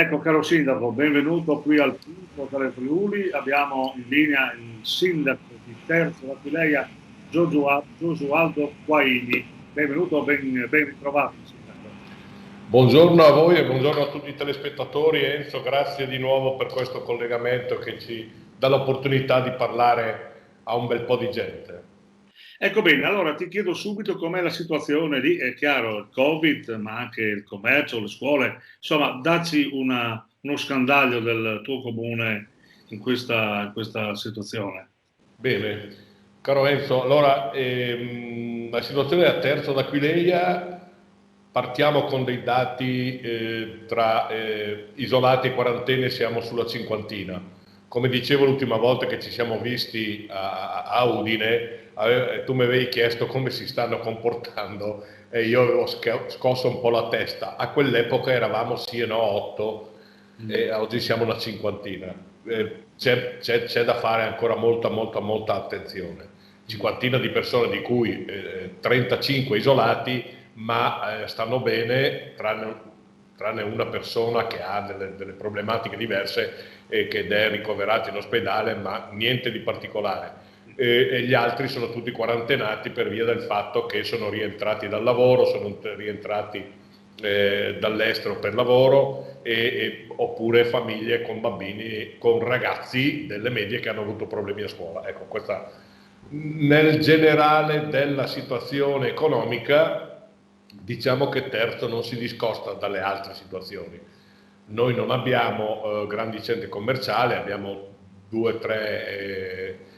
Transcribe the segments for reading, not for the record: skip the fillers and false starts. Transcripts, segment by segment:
Ecco, caro sindaco, benvenuto qui al punto Tele Friuli. Abbiamo in linea il sindaco di Terzo d'Aquileia, Giosualdo Quaini. Benvenuto, ben ritrovato, sindaco. Buongiorno a voi e buongiorno a tutti i telespettatori. Enzo, grazie di nuovo per questo collegamento che ci dà l'opportunità di parlare a un bel po' di gente. Ecco bene, allora ti chiedo subito com'è la situazione lì. È chiaro, il Covid, ma anche il commercio, le scuole. Insomma, dacci uno scandaglio del tuo comune in questa situazione. Bene, caro Enzo, allora la situazione è a Terzo d'Aquileia. Partiamo con dei dati tra isolati e quarantene, siamo sulla cinquantina. Come dicevo l'ultima volta che ci siamo visti a Udine, tu mi avevi chiesto come si stanno comportando e io avevo scosso un po' la testa. A quell'epoca eravamo sì e no 8 e oggi siamo una cinquantina. C'è da fare ancora molta attenzione. Cinquantina di persone, di cui 35 isolati, ma stanno bene, tranne una persona che ha delle problematiche diverse ed è ricoverata in ospedale, ma niente di particolare. E gli altri sono tutti quarantenati per via del fatto che sono rientrati dal lavoro, sono rientrati dall'estero per lavoro, oppure famiglie con bambini, con ragazzi delle medie che hanno avuto problemi a scuola. Ecco, questa nel generale della situazione economica, diciamo che Terzo non si discosta dalle altre situazioni. Noi non abbiamo grandi centri commerciali, abbiamo due o tre,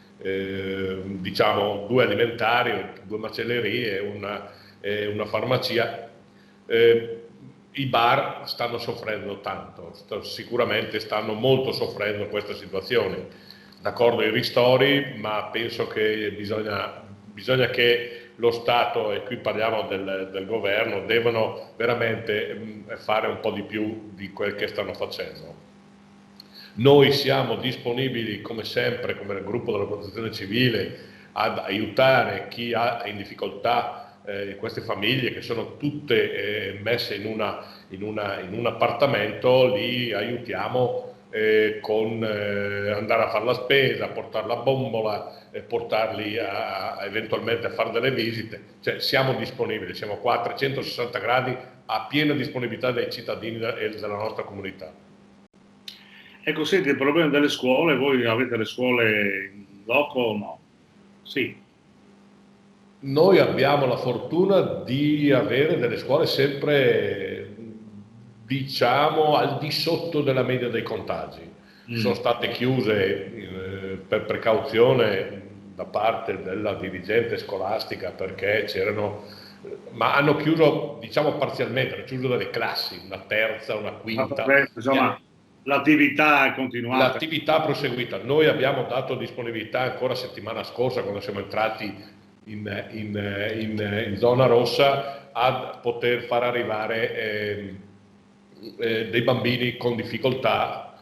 diciamo, due alimentari, due macellerie, una farmacia. I bar stanno soffrendo tanto, sicuramente stanno molto soffrendo questa situazione. D'accordo i ristori, ma penso che bisogna che lo Stato, e qui parliamo del governo, devono veramente fare un po' di più di quel che stanno facendo. Noi siamo disponibili, come sempre, come il gruppo della Protezione Civile, ad aiutare chi ha in difficoltà, queste famiglie che sono tutte messe in un appartamento. Li aiutiamo con andare a fare la spesa, portare la bombola, portarli eventualmente a fare delle visite. Cioè, siamo disponibili, siamo qua a 360 gradi, a piena disponibilità dei cittadini e della nostra comunità. Ecco, senti, il problema delle scuole, voi avete le scuole in loco o no? Sì. Noi abbiamo la fortuna di avere delle scuole sempre, diciamo, al di sotto della media dei contagi. Sono state chiuse per precauzione da parte della dirigente scolastica, perché ma hanno chiuso, diciamo, parzialmente, hanno chiuso delle classi, una terza, una quinta. Insomma, l'attività è continuata. L'attività proseguita. Noi abbiamo dato disponibilità ancora settimana scorsa, quando siamo entrati in zona rossa, a poter far arrivare dei bambini con difficoltà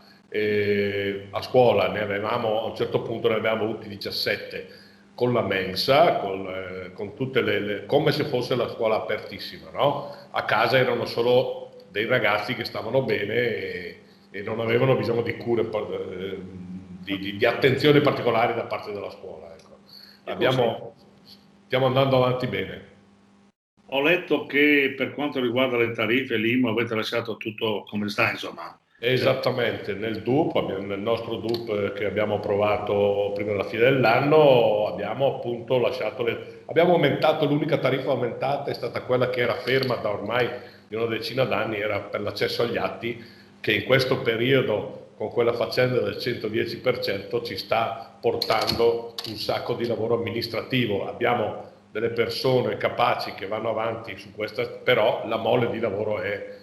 a scuola. A un certo punto ne avevamo avuti 17 con la mensa, con tutte come se fosse la scuola apertissima, no? A casa erano solo dei ragazzi che stavano bene e non avevano bisogno di cure, di attenzioni particolari da parte della scuola. Ecco. Stiamo andando avanti bene. Ho letto che per quanto riguarda le tariffe, l'IMU avete lasciato tutto come sta, insomma. Esattamente, nel nostro DUP che abbiamo approvato prima della fine dell'anno, abbiamo appunto lasciato abbiamo aumentato. L'unica tariffa aumentata è stata quella che era ferma da ormai di una decina d'anni, era per l'accesso agli atti, che in questo periodo, con quella faccenda del 110%, ci sta portando un sacco di lavoro amministrativo. Abbiamo delle persone capaci che vanno avanti su questa, però la mole di lavoro è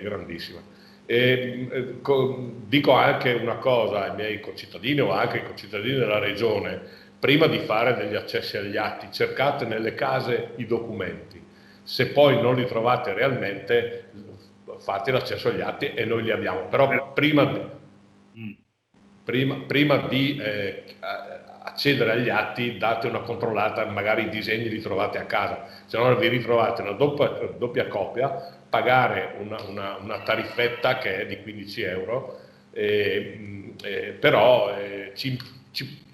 grandissima. Dico anche una cosa ai miei concittadini o anche ai concittadini della regione: prima di fare degli accessi agli atti, cercate nelle case i documenti. Se poi non li trovate realmente, fate l'accesso agli atti e noi li abbiamo. Però prima prima di accedere agli atti date una controllata, magari i disegni li trovate a casa, se no vi ritrovate una doppia copia, pagare una tariffetta che è di 15 euro, però ci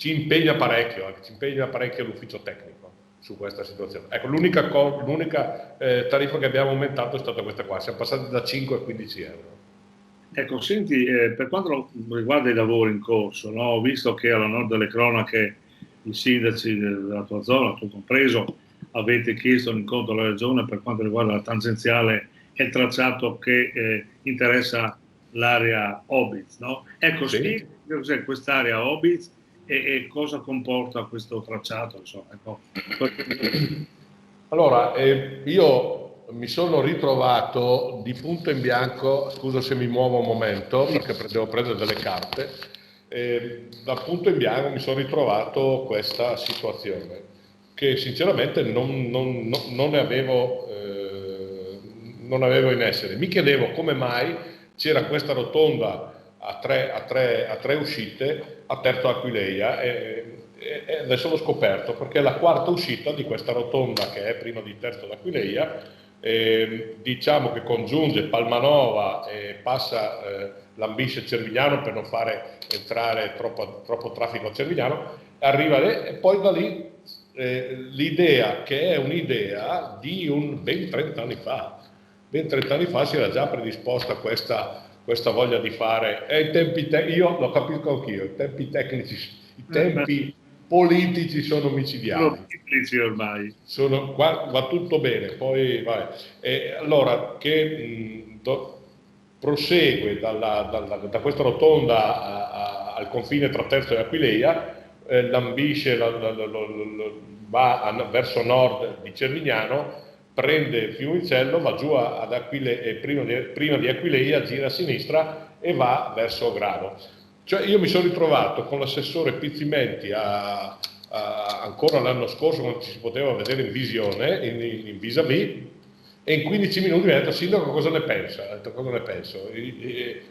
impegna parecchio l'ufficio tecnico su questa situazione. Ecco, l'unica tariffa che abbiamo aumentato è stata questa qua, siamo passati da 5 a 15 euro. Ecco, senti, per quanto riguarda i lavori in corso, no, ho visto che alla nord delle cronache i sindaci della tua zona, tu compreso, avete chiesto un incontro alla Regione per quanto riguarda la tangenziale e il tracciato che interessa l'area Obitz, no? Ecco, Sì. spiega cos'è quest'area Obitz e cosa comporta questo tracciato, insomma, ecco. Allora, io mi sono ritrovato di punto in bianco, scusa se mi muovo un momento perché devo prendere delle carte, da punto in bianco mi sono ritrovato questa situazione che sinceramente non avevo in essere. Mi chiedevo come mai c'era questa rotonda a tre uscite a Terzo Aquileia e adesso l'ho scoperto perché è la quarta uscita di questa rotonda che è prima di Terzo d'Aquileia, diciamo che congiunge Palmanova e passa lambisce Cervignano per non fare entrare troppo traffico a Cervignano, arriva lì e poi da lì l'idea che è un'idea di ben 30 anni fa. Ben 30 anni fa si era già predisposta questa voglia di fare, io lo capisco anch'io, i tempi tecnici, i tempi politici sono micidiali. Ormai. Va tutto bene, poi vai. Allora, che prosegue da questa rotonda al confine tra Terzo e Aquileia, lambisce, va verso nord di Cervignano, prende Fiumicello, va giù ad Aquileia, prima di Aquileia gira a sinistra e va verso Grano. Cioè io mi sono ritrovato con l'assessore Pizzimenti ancora l'anno scorso, quando ci si poteva vedere in visione, in vis-à-vis, e in 15 minuti mi ha detto: Sindaco, cosa ne pensa? Ho detto: cosa ne penso?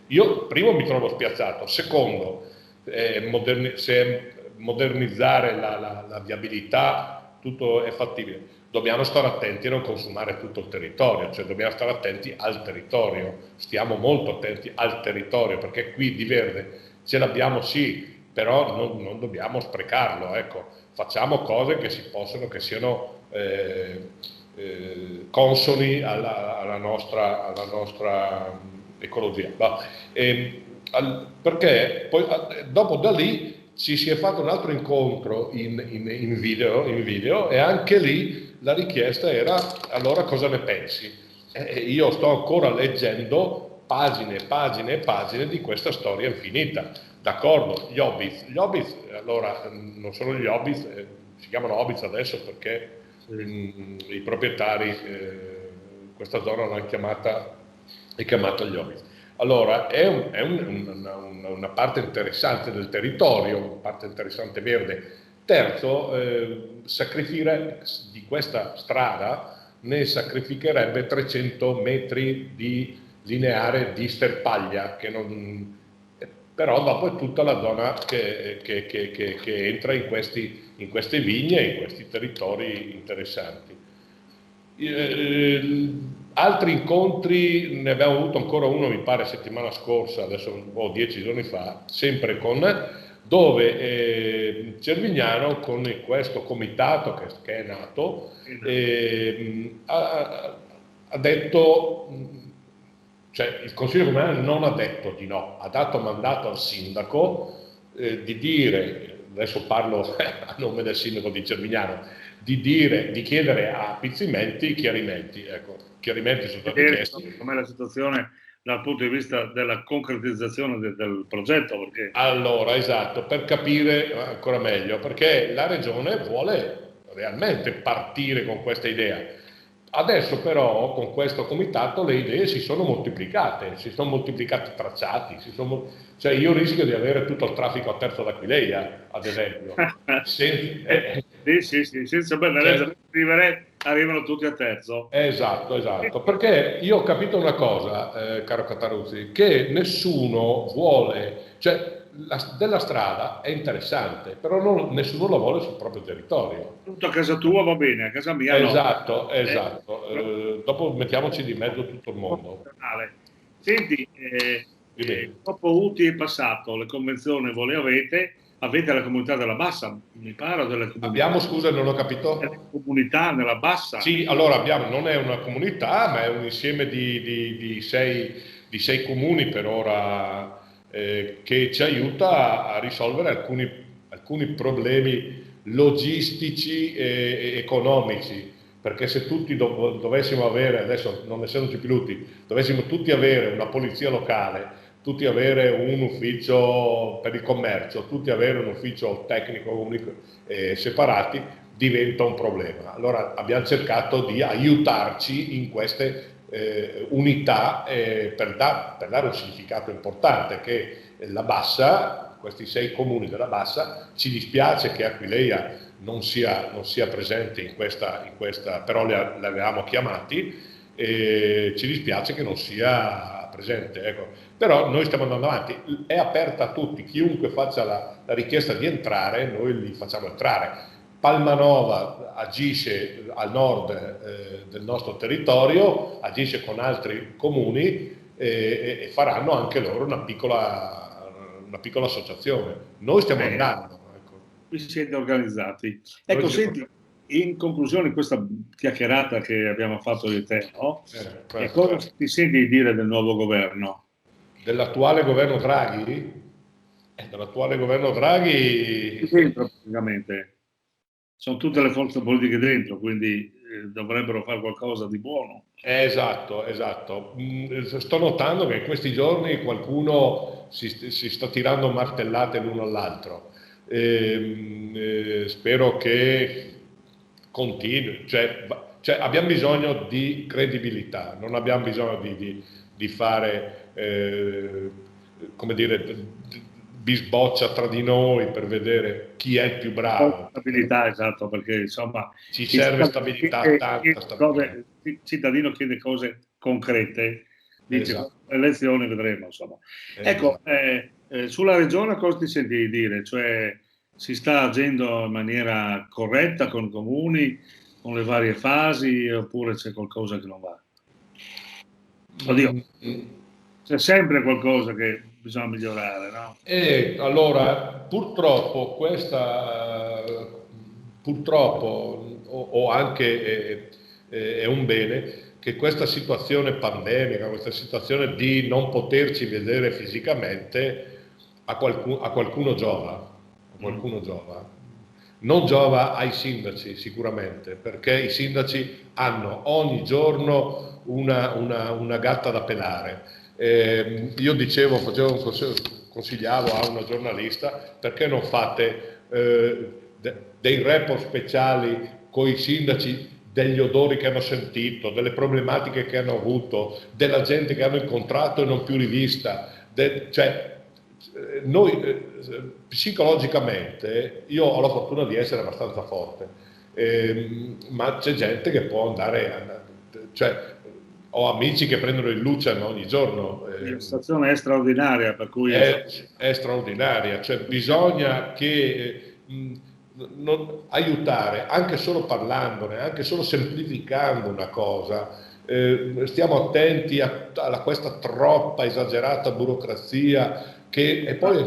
Io primo mi trovo spiazzato, secondo se modernizzare la viabilità tutto è fattibile. Dobbiamo stare attenti a non consumare tutto il territorio, cioè dobbiamo stare attenti al territorio, stiamo molto attenti al territorio, perché qui di verde ce l'abbiamo sì, però non dobbiamo sprecarlo, ecco. Facciamo cose che siano consoni alla nostra ecologia. Perché poi dopo da lì ci si è fatto un altro incontro in video e anche lì la richiesta era: allora cosa ne pensi? Io sto ancora leggendo pagine e pagine e pagine di questa storia infinita. D'accordo, gli Hobbits, allora non sono gli Hobbits, si chiamano Hobbits adesso perché i proprietari questa zona l'hanno chiamata gli Hobbits. Allora è una parte interessante del territorio, una parte interessante verde. Terzo, sacrificare di questa strada ne sacrificherebbe 300 metri di lineare di sterpaglia, però dopo è tutta la zona che entra in queste vigne, in questi territori interessanti. Altri incontri ne abbiamo avuto ancora uno, mi pare settimana scorsa, adesso 10 giorni fa, sempre dove Cervignano con questo comitato che è nato ha detto, cioè il Consiglio Comunale non ha detto di no, ha dato mandato al sindaco di dire, adesso parlo a nome del sindaco di Cervignano, di chiedere a Pizzimenti chiarimenti. Ecco, chiarimenti sono stati chiesti. Com'è la situazione dal punto di vista della concretizzazione del progetto? Perché... Allora, esatto, per capire ancora meglio, perché la Regione vuole realmente partire con questa idea. Adesso però con questo comitato le idee si sono moltiplicati tracciati, cioè io rischio di avere tutto il traffico a Terzo d'Aquileia, ad esempio. Sì, senza bella legge arrivano tutti a Terzo. Esatto, perché io ho capito una cosa, caro Cataruzzi, che nessuno vuole, cioè della strada è interessante, però nessuno la vuole sul proprio territorio. Tutto a casa tua va bene, a casa mia no. Esatto. Dopo mettiamoci di mezzo tutto il mondo. Senti, dopo UTI è passato, le convenzioni voi le avete la comunità della Bassa, mi pare, delle comunità. Abbiamo, scusa, non ho capito. Delle comunità nella Bassa. Sì, allora non è una comunità, ma è un insieme di sei comuni per ora, che ci aiuta a risolvere alcuni problemi logistici e economici, perché se tutti dovessimo avere, adesso non essendoci più tutti, dovessimo tutti avere una polizia locale, tutti avere un ufficio per il commercio, tutti avere un ufficio tecnico unico, separati, diventa un problema. Allora abbiamo cercato di aiutarci in queste unità, per dare un significato importante, che la Bassa, questi 6 comuni della Bassa, ci dispiace che Aquileia non sia presente in questa, però li avevamo chiamati, e ci dispiace che non sia presente, ecco. Però noi stiamo andando avanti, è aperta a tutti, chiunque faccia la richiesta di entrare, noi li facciamo entrare. Palmanova agisce al nord del nostro territorio, agisce con altri comuni, e faranno anche loro una piccola associazione. Noi stiamo andando. Ecco. Vi siete organizzati. Ecco, senti, in conclusione di questa chiacchierata che abbiamo fatto di te, no? E cosa ti senti di dire del nuovo governo? Dell'attuale governo Draghi? Dell'attuale governo Draghi... Dentro, praticamente. Sono tutte le forze politiche dentro, quindi dovrebbero fare qualcosa di buono. Esatto. Sto notando che in questi giorni qualcuno si sta tirando martellate l'uno all'altro. Spero che continui, cioè abbiamo bisogno di credibilità, non abbiamo bisogno di fare, come dire, bisboccia tra di noi per vedere chi è il più bravo. Stabilità, esatto, perché insomma ci serve stabilità, tanta stabilità. Il cittadino chiede cose concrete, dice esatto. Le elezioni vedremo, insomma. Ecco, sulla regione cosa ti senti di dire? Cioè, si sta agendo in maniera corretta con i comuni, con le varie fasi, oppure c'è qualcosa che non va? Oddio, c'è sempre qualcosa che bisogna migliorare, no? Allora, purtroppo o anche è un bene che questa situazione pandemica, questa situazione di non poterci vedere fisicamente a qualcuno giova. Non giova ai sindaci sicuramente, perché i sindaci hanno ogni giorno una gatta da pelare. Io consigliavo a una giornalista: perché non fate dei report speciali con i sindaci, degli odori che hanno sentito, delle problematiche che hanno avuto, della gente che hanno incontrato e non più rivista, noi psicologicamente, io ho la fortuna di essere abbastanza forte, ma c'è gente che può andare, ho amici che prendono il Lucian ogni giorno. La situazione è straordinaria, per cui è straordinaria, cioè bisogna che aiutare, anche solo parlandone, anche solo semplificando una cosa. Stiamo attenti a questa troppa esagerata burocrazia che poi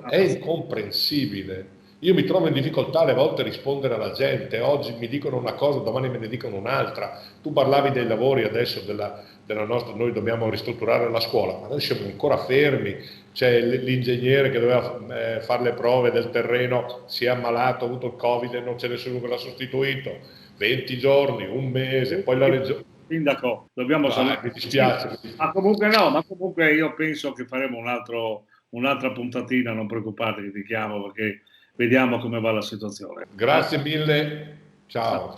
è incomprensibile. Io mi trovo in difficoltà alle volte a rispondere alla gente. Oggi mi dicono una cosa, domani me ne dicono un'altra. Tu parlavi dei lavori adesso della nostra, noi dobbiamo ristrutturare la scuola, ma noi siamo ancora fermi. C'è l'ingegnere che doveva fare le prove del terreno, si è ammalato, ha avuto il Covid e non c'è nessuno che l'ha sostituito. 20 giorni, un mese, poi la regione... Sindaco, dobbiamo salutare. Mi dispiace. Ma comunque io penso che faremo un'altra puntatina, non preoccupate che ti chiamo, perché vediamo come va la situazione. Grazie mille, ciao.